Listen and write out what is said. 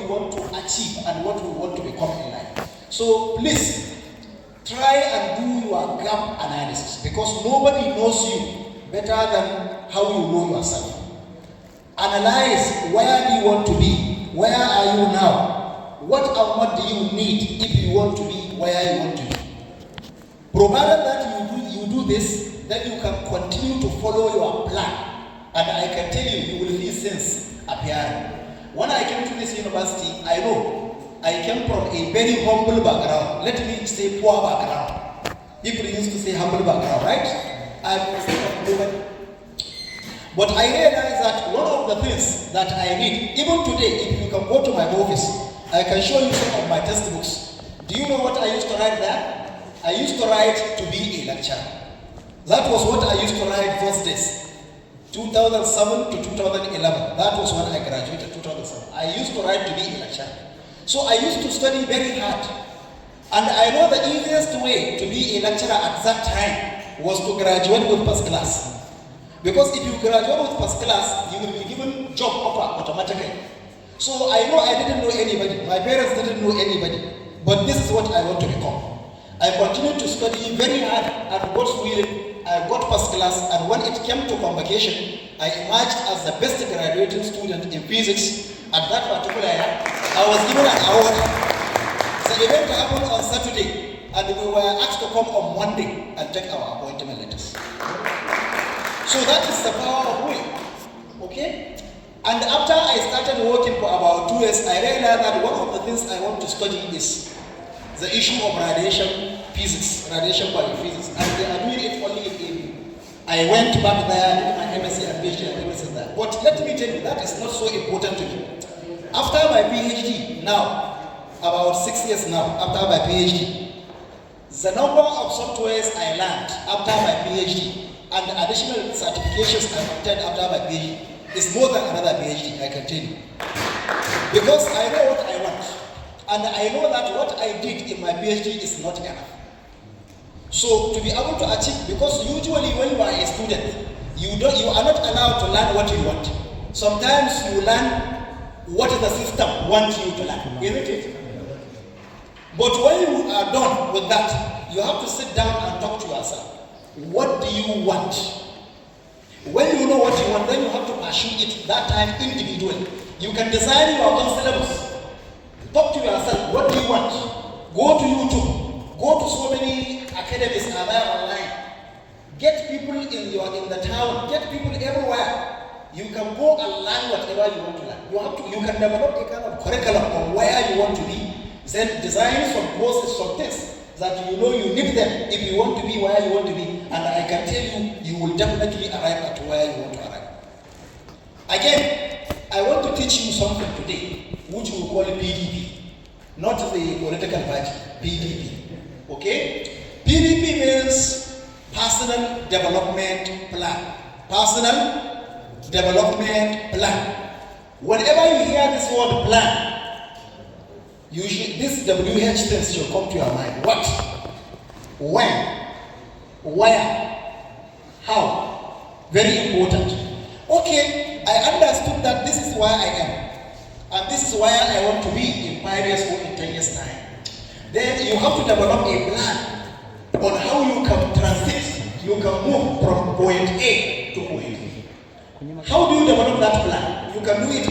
want to achieve and what we want to become in life. So please, try and do your gap analysis, because nobody knows you better than how you know yourself. Analyze, where do you want to be? Where are you now? What do you need if you want to be where you want to be? Provided that you do this, then you can continue to follow your plan. And I can tell you will see sense appearing. When I came to this university, I know I came from a very humble background. Let me say poor background. People used to say humble background, right? But I realized that one of the things that I need, even today, if you can go to my office, I can show you some of my textbooks. Do you know what I used to write there? I used to write to be a lecturer. That was what I used to write those days. 2007 to 2011. That was when I graduated, 2007. I used to write to be a lecturer. So I used to study very hard. And I know the easiest way to be a lecturer at that time was to graduate with first class. Because if you graduate with first class, you will be given job offer automatically. So I know I didn't know anybody. My parents didn't know anybody. But this is what I want to become. I continued to study very hard, and God's will, I got first class, and when it came to convocation, I emerged as the best graduating student in physics at that particular year. I was given an award. The event happened on Saturday, and we were asked to come on Monday and take our appointment letters. So that is the power of will, okay? And after I started working for about 2 years, I realized that one of the things I want to study is the issue of radiation physics, radiation biophysics, and they are doing it only in ABU. I went back there, did my MSc and PhD and everything there. But let me tell you, that is not so important to me. After my PhD, now, about 6 years now, after my PhD, the number of softwares I learned after my PhD and the additional certifications I obtained after my PhD is more than another PhD, I can tell you. Because I know what I want. And I know that what I did in my PhD is not enough. So to be able to achieve, because usually when you are a student, you are not allowed to learn what you want. Sometimes you learn what the system wants you to learn, isn't it? But when you are done with that, you have to sit down and talk to yourself. What do you want? When you know what you want, then you have to pursue it that time individually. You can design your own syllabus. Talk to yourself, what do you want? Go to YouTube, go to so many academies are there online. Get people in the town, get people everywhere. You can go and learn whatever you want to learn. You can develop a kind of curriculum on where you want to be. Then design some courses, some things that you know you need them if you want to be where you want to be. And I can tell you, you will definitely arrive at where you want to arrive. Again, I want to teach you something today, which we call PDP, not the political party, PDP. Okay? PDP means Personal Development Plan. Personal Development Plan. Whenever you hear this word plan, this WH things should come to your mind. What? When? Where? How? Very important. Okay, I understood that this is where I am. And this is where I want to be in 5 years or in 10 years' time. Then you have to develop a plan on how you can transit, you can move from point A to point B. How do you develop that plan? You can do it